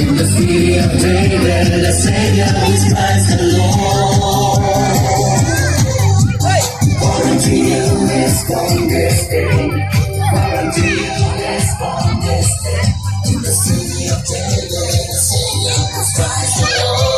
In the city of David, the Savior is Christ alone. Unto you is born this day. Unto you is born this day. In the city of David, the Savior is Christ alone.